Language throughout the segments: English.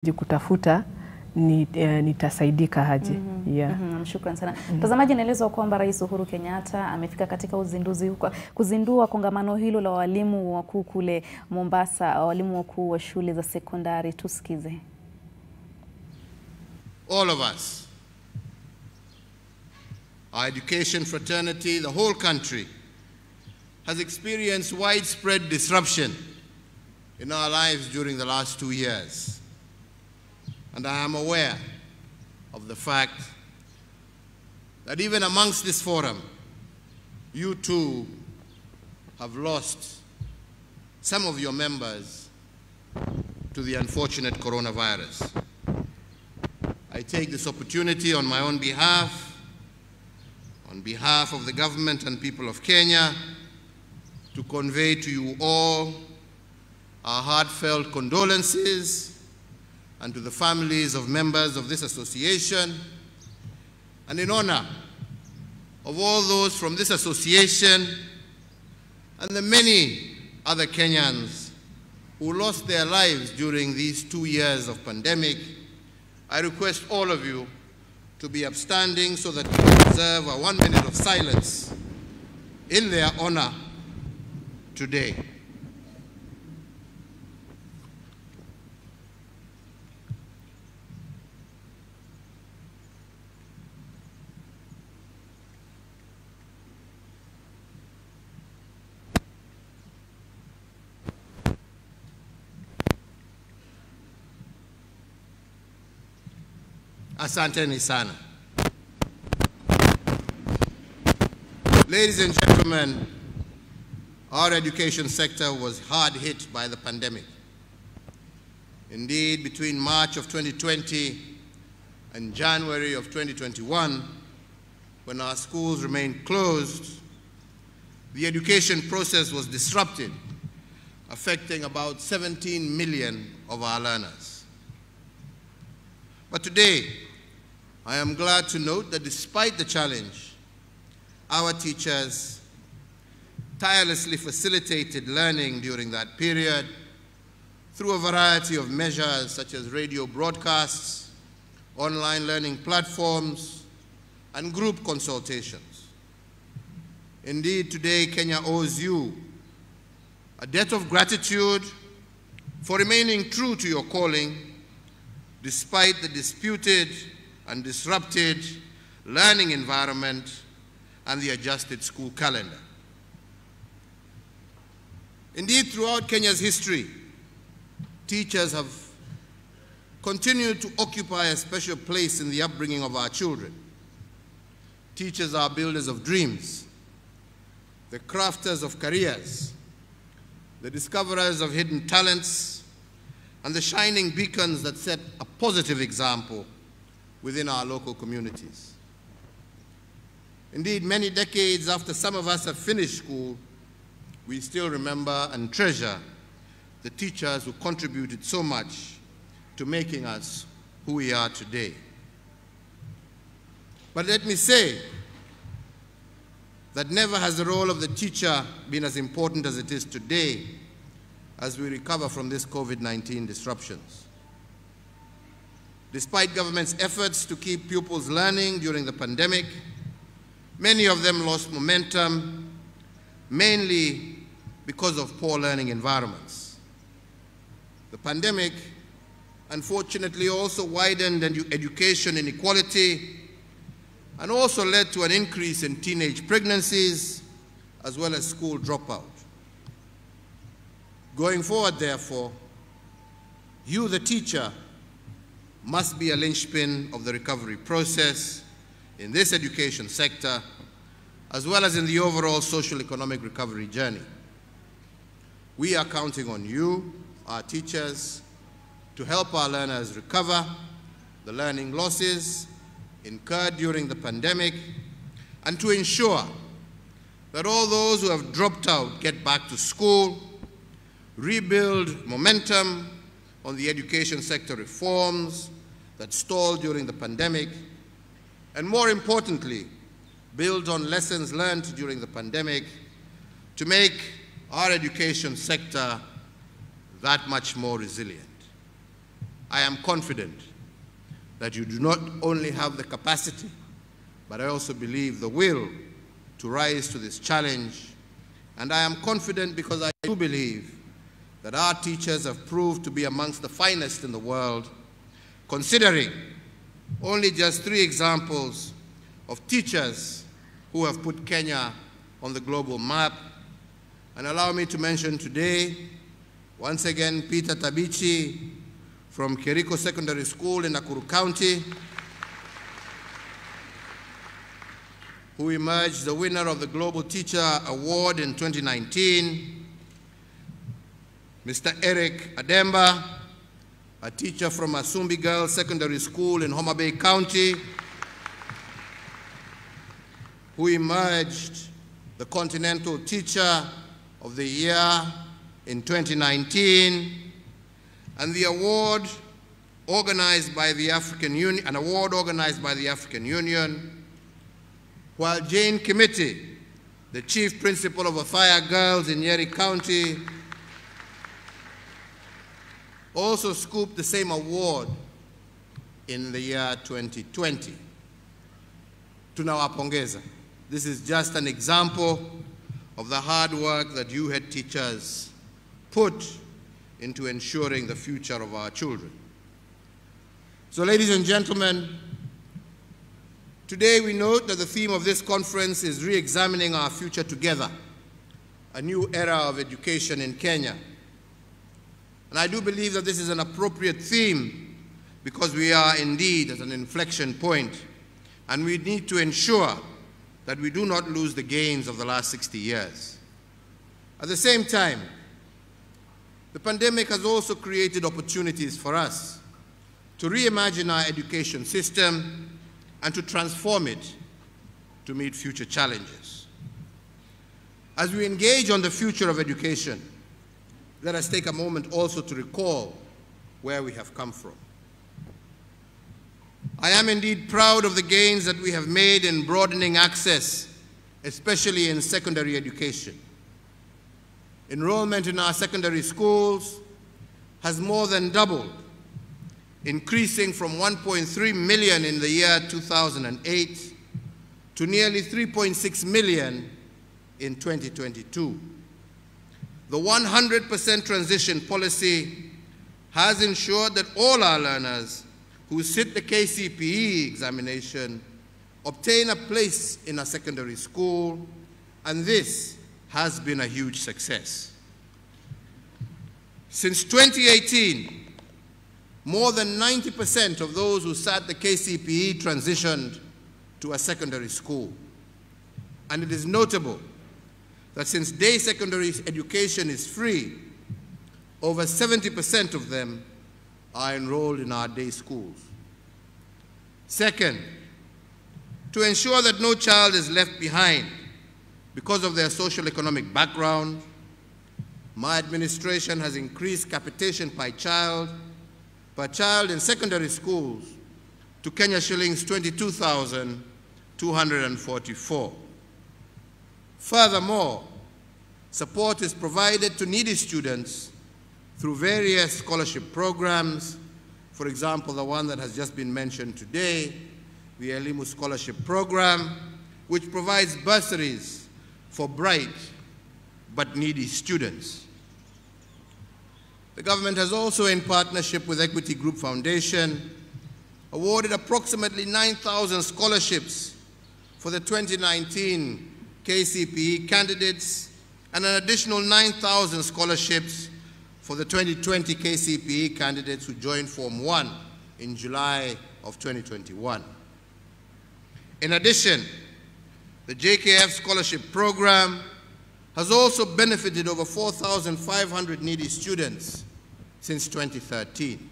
kutafuta nitasaidika haje. Shukrani sana. Mtazamaji, naelezwa kwamba Rais Uhuru Kenyatta amefika katika kuzindua kongamano hilo la walimu wakuu kule Mombasa, walimu wakuu wa shule za sekondari. Tusikize. All of us, our education fraternity, the whole country has experienced widespread disruption in our lives during the last 2 years. And I am aware of the fact that even amongst this forum, you too have lost some of your members to the unfortunate coronavirus. I take this opportunity on my own behalf, on behalf of the government and people of Kenya, to convey to you all our heartfelt condolences and to the families of members of this association, and in honor of all those from this association and the many other Kenyans who lost their lives during these 2 years of pandemic, I request all of you to be upstanding so that we can observe a 1 minute of silence in their honor today. Asanteni sana. Ladies and gentlemen, our education sector was hard hit by the pandemic. Indeed, between March of 2020 and January of 2021, when our schools remained closed, the education process was disrupted, affecting about 17 million of our learners. But today, I am glad to note that despite the challenge, our teachers tirelessly facilitated learning during that period through a variety of measures such as radio broadcasts, online learning platforms, and group consultations. Indeed, today Kenya owes you a debt of gratitude for remaining true to your calling despite the disputed and disrupted learning environment and the adjusted school calendar. Indeed, throughout Kenya's history, teachers have continued to occupy a special place in the upbringing of our children. Teachers are builders of dreams, the crafters of careers, the discoverers of hidden talents, and the shining beacons that set a positive example within our local communities. Indeed, many decades after some of us have finished school, we still remember and treasure the teachers who contributed so much to making us who we are today. But let me say that never has the role of the teacher been as important as it is today as we recover from this COVID-19 disruptions. Despite government's efforts to keep pupils learning during the pandemic, many of them lost momentum, mainly because of poor learning environments. The pandemic, unfortunately, also widened education inequality and also led to an increase in teenage pregnancies as well as school dropout. Going forward, therefore, you, the teacher, must be a linchpin of the recovery process in this education sector, as well as in the overall social economic recovery journey. We are counting on you, our teachers, to help our learners recover the learning losses incurred during the pandemic and to ensure that all those who have dropped out get back to school, rebuild momentum on the education sector reforms that stalled during the pandemic, and more importantly, build on lessons learned during the pandemic to make our education sector that much more resilient. I am confident that you do not only have the capacity, but I also believe the will to rise to this challenge. And I am confident because I do believe that our teachers have proved to be amongst the finest in the world, considering only just 3 examples of teachers who have put Kenya on the global map. And allow me to mention today, once again, Peter Tabichi from Keriko Secondary School in Nakuru County, who emerged the winner of the Global Teacher Award in 2019. Mr. Eric Ademba, a teacher from Asumbi Girls Secondary School in Homa Bay County, who emerged the Continental Teacher of the Year in 2019, and the award organized by the African Union, while Jane Kimiti, the Chief Principal of Othaya Girls in Nyeri County, also scooped the same award in the year 2020. Tunawapongeza. This is just an example of the hard work that you head teachers put into ensuring the future of our children. So, ladies and gentlemen, today we note that the theme of this conference is re-examining our future together, a new era of education in Kenya. And I do believe that this is an appropriate theme because we are indeed at an inflection point, and we need to ensure that we do not lose the gains of the last 60 years. At the same time, the pandemic has also created opportunities for us to reimagine our education system and to transform it to meet future challenges. As we engage on the future of education, let us take a moment also to recall where we have come from. I am indeed proud of the gains that we have made in broadening access, especially in secondary education. Enrollment in our secondary schools has more than doubled, increasing from 1.3 million in the year 2008 to nearly 3.6 million in 2022. The 100% transition policy has ensured that all our learners who sit the KCPE examination obtain a place in a secondary school, and this has been a huge success. Since 2018, more than 90% of those who sat the KCPE transitioned to a secondary school. And it is notable that since day secondary education is free, over 70% of them are enrolled in our day schools. Second, to ensure that no child is left behind because of their social economic background, my administration has increased capitation per child in secondary schools to Kenya shillings 22,244. Furthermore, support is provided to needy students through various scholarship programs. For example, the one that has just been mentioned today, the Elimu Scholarship Program, which provides bursaries for bright but needy students. The government has also, in partnership with Equity Group Foundation, awarded approximately 9,000 scholarships for the 2019 KCPE candidates and an additional 9,000 scholarships for the 2020 KCPE candidates who joined Form 1 in July of 2021. In addition, the JKF Scholarship Program has also benefited over 4,500 needy students since 2013.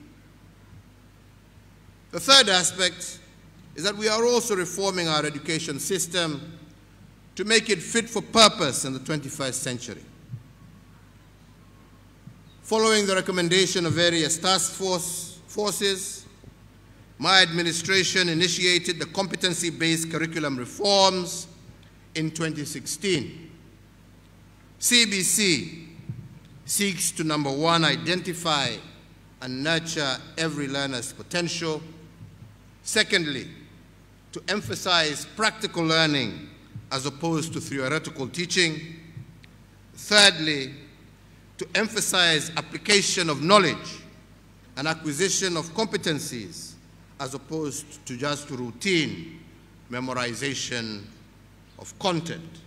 The third aspect is that we are also reforming our education system to make it fit for purpose in the 21st century. Following the recommendation of various task forces, my administration initiated the competency-based curriculum reforms in 2016. CBC seeks to, number one, identify and nurture every learner's potential. Secondly, to emphasize practical learning as opposed to theoretical teaching. Thirdly, to emphasize application of knowledge and acquisition of competencies as opposed to just routine memorization of content.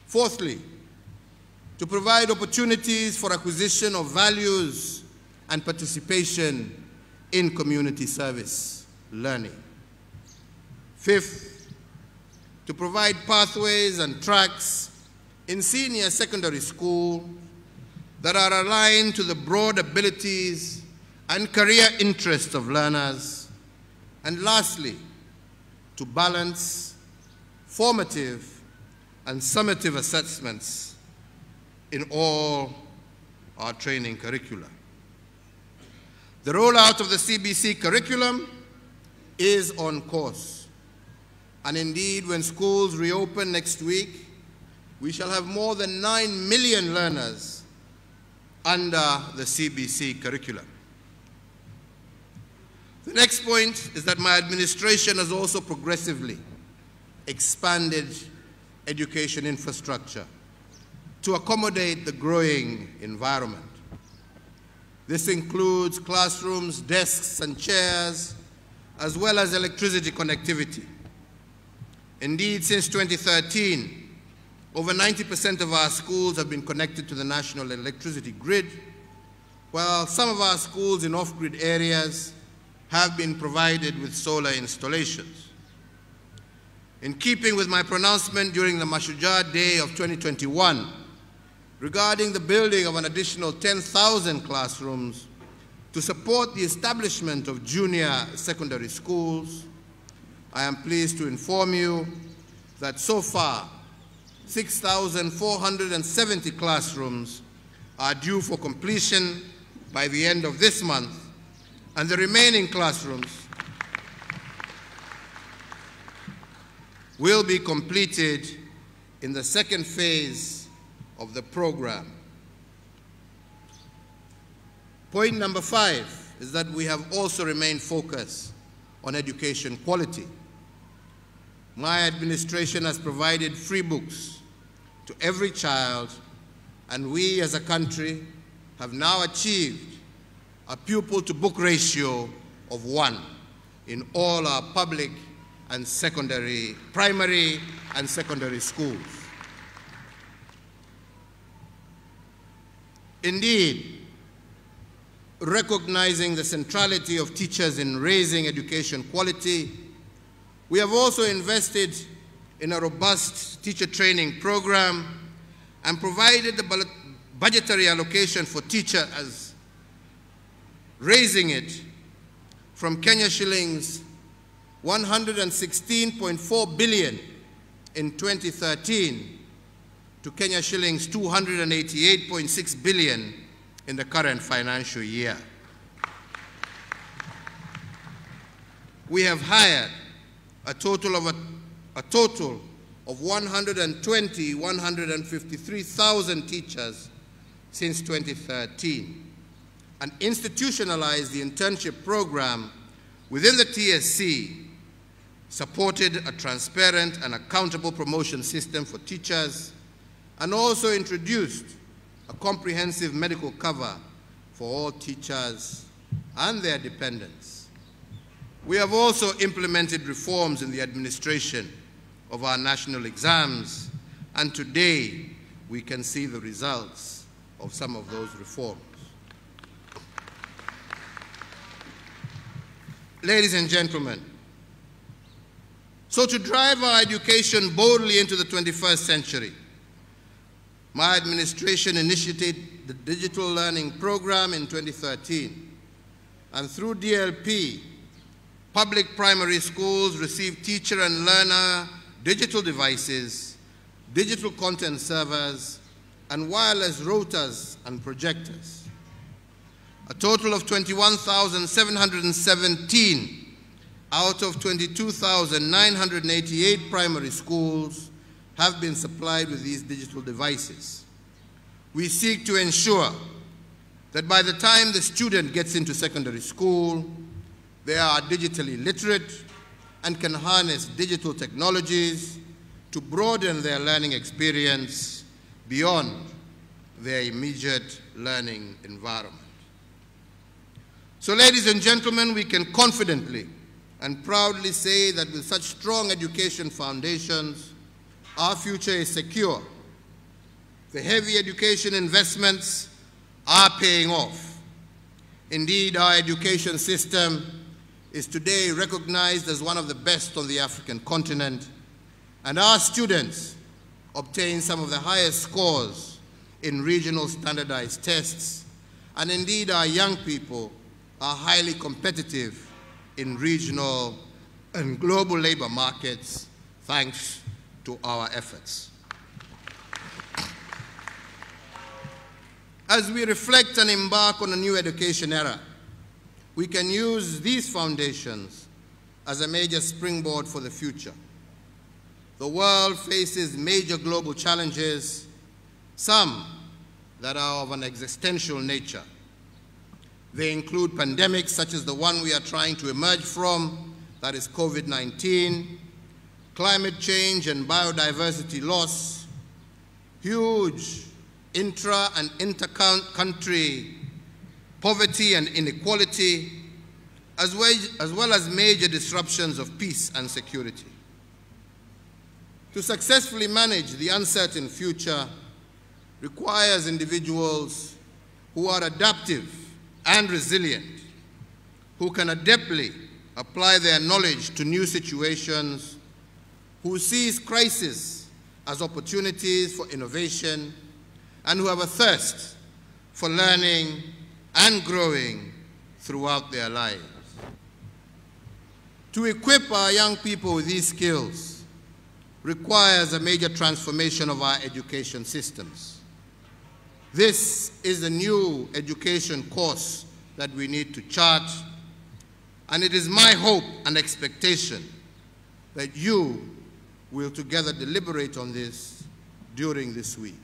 Fourthly, to provide opportunities for acquisition of values and participation in community service learning. Fifth, to provide pathways and tracks in senior secondary school that are aligned to the broad abilities and career interests of learners. And lastly, to balance formative and summative assessments in all our training curricula. The rollout of the CBC curriculum is on course. And indeed, when schools reopen next week, we shall have more than 9 million learners under the CBC curriculum. The next point is that my administration has also progressively expanded education infrastructure to accommodate the growing environment. This includes classrooms, desks, and chairs, as well as electricity connectivity. Indeed, since 2013, over 90% of our schools have been connected to the national electricity grid, while some of our schools in off-grid areas have been provided with solar installations. In keeping with my pronouncement during the Mashujaa Day of 2021 regarding the building of an additional 10,000 classrooms to support the establishment of junior secondary schools, I am pleased to inform you that so far 6,470 classrooms are due for completion by the end of this month, and the remaining classrooms will be completed in the second phase of the program. Point number 5 is that we have also remained focused on education quality. My administration has provided free books to every child, and we as a country have now achieved a pupil-to-book ratio of 1 in all our public and secondary, primary and secondary schools. Indeed, recognizing the centrality of teachers in raising education quality, we have also invested in a robust teacher training program and provided the budgetary allocation for teachers, raising it from Kenya shillings 116.4 billion in 2013 to Kenya shillings 288.6 billion in the current financial year. We have hired a total of 153,000 teachers since 2013 and institutionalized the internship program within the TSC, supported a transparent and accountable promotion system for teachers, and also introduced a comprehensive medical cover for all teachers and their dependents. We have also implemented reforms in the administration of our national exams, and today we can see the results of some of those reforms. Ladies and gentlemen, so to drive our education boldly into the 21st century, my administration initiated the Digital Learning Program in 2013, and through DLP, public primary schools receive teacher and learner digital devices, digital content servers, and wireless routers and projectors. A total of 21,717 out of 22,988 primary schools have been supplied with these digital devices. We seek to ensure that by the time the student gets into secondary school, they are digitally literate and can harness digital technologies to broaden their learning experience beyond their immediate learning environment. So, ladies and gentlemen, we can confidently and proudly say that with such strong education foundations, our future is secure. The heavy education investments are paying off. Indeed, our education system is today recognized as one of the best on the African continent, and our students obtain some of the highest scores in regional standardized tests, and indeed our young people are highly competitive in regional and global labor markets thanks to our efforts. As we reflect and embark on a new education era, we can use these foundations as a major springboard for the future. The world faces major global challenges, some that are of an existential nature. They include pandemics such as the one we are trying to emerge from, that is COVID-19, climate change and biodiversity loss, huge intra- and inter-country poverty and inequality, as well as major disruptions of peace and security. To successfully manage the uncertain future requires individuals who are adaptive and resilient, who can adeptly apply their knowledge to new situations, who sees crisis as opportunities for innovation, and who have a thirst for learning and growing throughout their lives. To equip our young people with these skills requires a major transformation of our education systems. This is a new education course that we need to chart, and it is my hope and expectation that you will together deliberate on this during this week.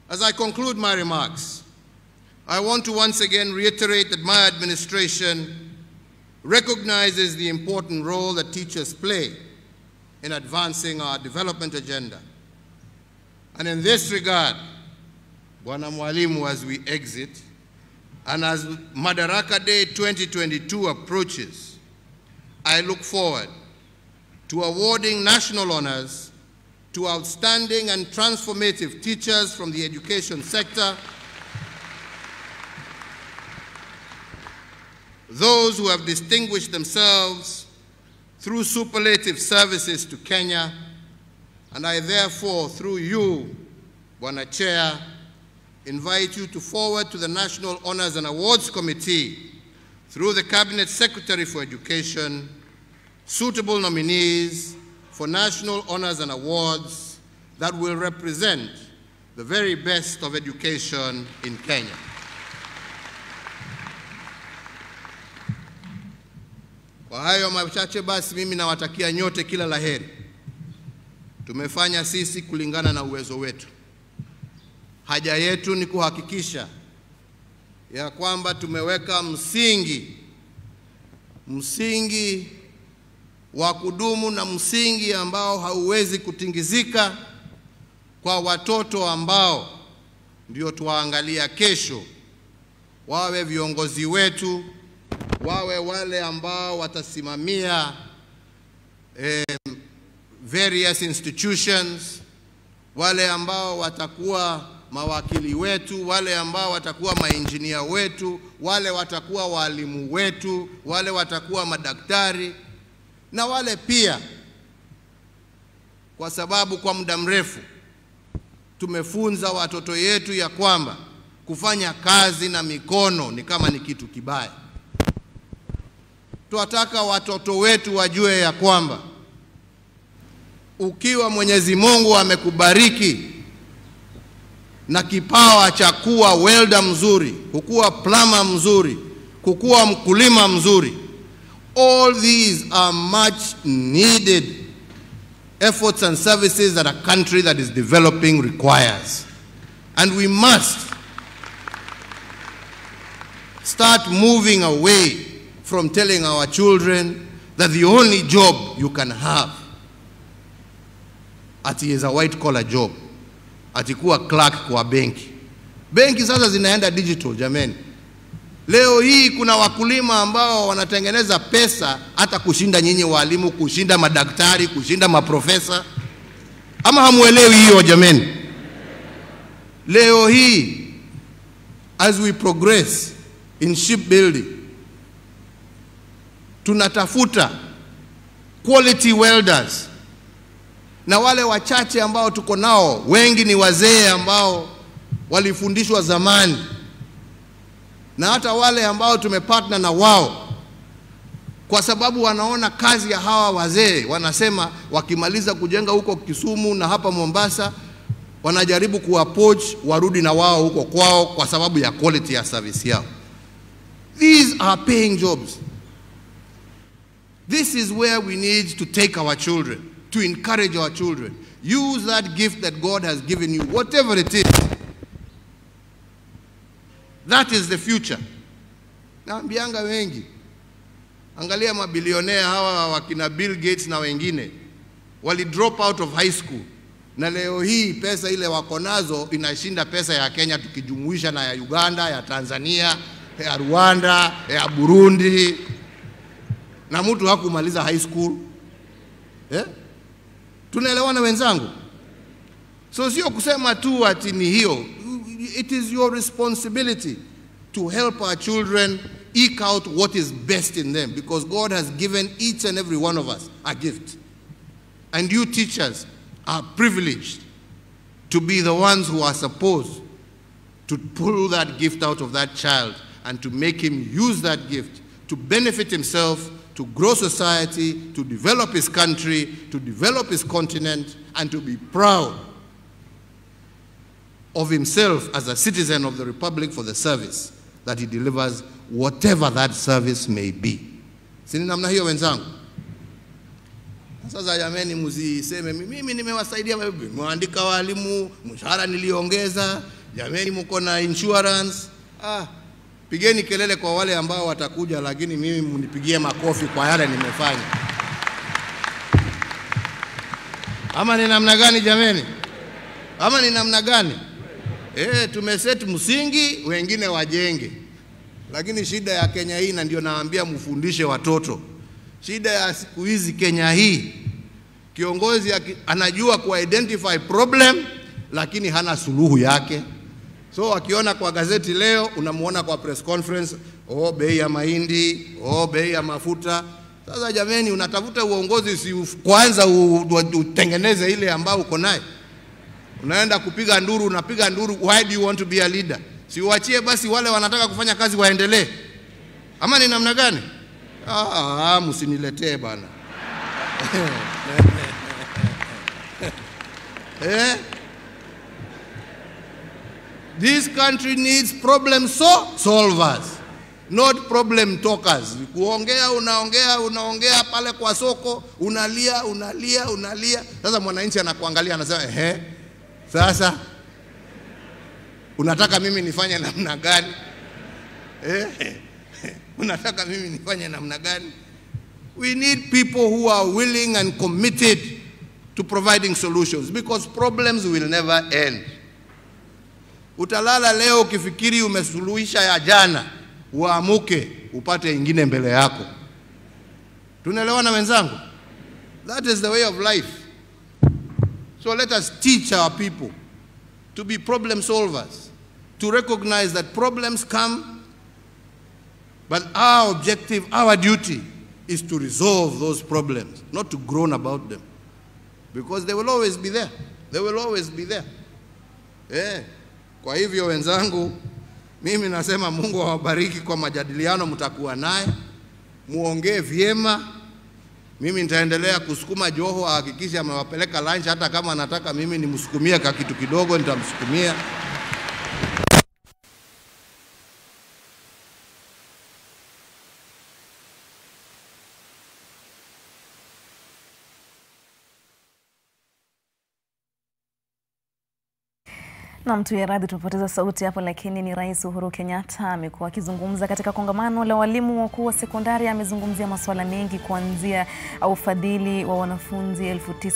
As I conclude my remarks, I want to once again reiterate that my administration recognizes the important role that teachers play in advancing our development agenda. And in this regard, Bwana Mwalimu, as we exit, and as Madaraka Day 2022 approaches, I look forward to awarding national honors to outstanding and transformative teachers from the education sector, those who have distinguished themselves through superlative services to Kenya, and I therefore, through you, Bwana Chair, invite you to forward to the National Honors and Awards Committee, through the Cabinet Secretary for Education, suitable nominees for national honors and awards that will represent the very best of education in Kenya. Kwa hayo machache basi, mimi nawatakia nyote kila laheri. Tumefanya sisi kulingana na uwezo wetu. Haja yetu ni kuhakikisha ya kwamba tumeweka msingi wa kudumu na msingi ambao hauwezi kutingizika kwa watoto ambao ndio tuwaangalia kesho, wawe viongozi wetu, wawe wale ambao watasimamia various institutions, wale ambao watakuwa mawakili wetu, wale ambao watakuwa maengineer wetu, wale watakuwa walimu wetu, wale watakuwa madaktari, na wale pia, kwa sababu kwa muda mrefu tumefunza watoto yetu ya kwamba kufanya kazi na mikono ni kama ni kitu kibaya. Tunataka watoto wetu wajue ya kwamba ukiwa Mwenyezi Mungu amekubariki na kipawa cha kuwa welder mzuri, kukuwa plumber mzuri, kukuwa mkulima mzuri, all these are much needed efforts and services that a country that is developing requires. And we must start moving away from telling our children that the only job you can have is a white collar job, kuwa clerk kwa benki. Benki sasa zinaenda digital jameni. Leo hii kuna wakulima ambao wanatengeneza pesa hata kushinda nyinyi walimu, kushinda madaktari, kushinda maprofesa. Ama hamuelewi hiyo jameni? Leo hii, as we progress in shipbuilding, tunatafuta quality welders, na wale wachache ambao tuko nao wengi ni wazee ambao walifundishwa zamani, na hata wale ambao tumepartner na wao kwa sababu wanaona kazi ya hawa wazee, wanasema wakimaliza kujenga huko Kisumu na hapa Mombasa, wanajaribu kuapproach warudi na wao huko kwao kwa sababu ya quality ya service yao. These are paying jobs. This is where we need to take our children, to encourage our children. Use that gift that God has given you, whatever it is. That is the future. Naambianga wengi, angalia mabilionea hawa wakina Bill Gates na wengine, wali drop out of high school, na leo hii pesa ile wako nazo inashinda pesa ya Kenya tukijumuisha na ya Uganda, ya Tanzania, ya Rwanda, ya Burundi, na mtu hakumaliza high school. Tunaelewana wenzangu? So sio kusema tu ati ni hiyo. It is your responsibility to help our children eke out what is best in them, because God has given each and every one of us a gift. And you teachers are privileged to be the ones who are supposed to pull that gift out of that child and to make him use that gift to benefit himself, to grow society, to develop his country, to develop his continent, and to be proud of himself as a citizen of the Republic for the service that he delivers, whatever that service may be. Sini namna hiyo wenzangu? Sasa jameni, msiseme mimi nimewasaidia, mwaandika walimu, mshahara niliongeza, jameni mko na insurance. Pigeni kelele kwa wale ambao watakuja, lakini mimi mnipigie makofi kwa yale nimefanya. Ama ni namna gani jameni? Ama ni namna gani? Tumeseti msingi, wengine wajenge. Lakini shida ya Kenya hii, na ndio naambia mfundishe watoto, shida ya siku hizi Kenya hii, kiongozi anajua ku-identify problem, lakini hana suluhu yake. So akiona kwa gazeti leo, unamuona kwa press conference, bei ya mahindi, bei ya mafuta. Sasa jameni, unatafuta uongozi, si kwanza utengeneze ile ambao uko naye. Unaenda kupiga nduru, unapiga nduru. Why do you want to be a leader? Si uachie basi wale wanataka kufanya kazi waendelee. Ama ni namna gani? Msiniletee bana. This country needs problem solvers, not problem talkers. Kuongea unaongea pale kwa soko, unalia. Sasa mwananchi anakuangalia anasema, sasa unataka mimi nifanye namna gani? Unataka mimi nifanye namna gani? We need people who are willing and committed to providing solutions, because problems will never end. Utalala leo ukifikiri umesuluhisha ya jana, uamuke upate ingine mbele yako. Tunaelewana wenzangu? That is the way of life. So let us teach our people to be problem solvers, to recognize that problems come, but our objective, our duty is to resolve those problems, not to groan about them, because they will always be there. They will always be there. Kwa hivyo wenzangu, mimi nasema Mungu awabariki kwa majadiliano mtakuwa naye, muongee vyema. Mimi nitaendelea kusukuma Joho ahakikishe amewapeleka lunch, hata kama anataka mimi nimsukumie kwa kitu kidogo nitamsukumia. Na mtu ya radhi tupoteza sauti hapo, lakini ni Rais Uhuru Kenyatta amekuwa akizungumza katika kongamano la walimu wakuu wa sekondari. Amezungumzia masuala mengi kuanzia ufadhili wa wanafunzi 9,000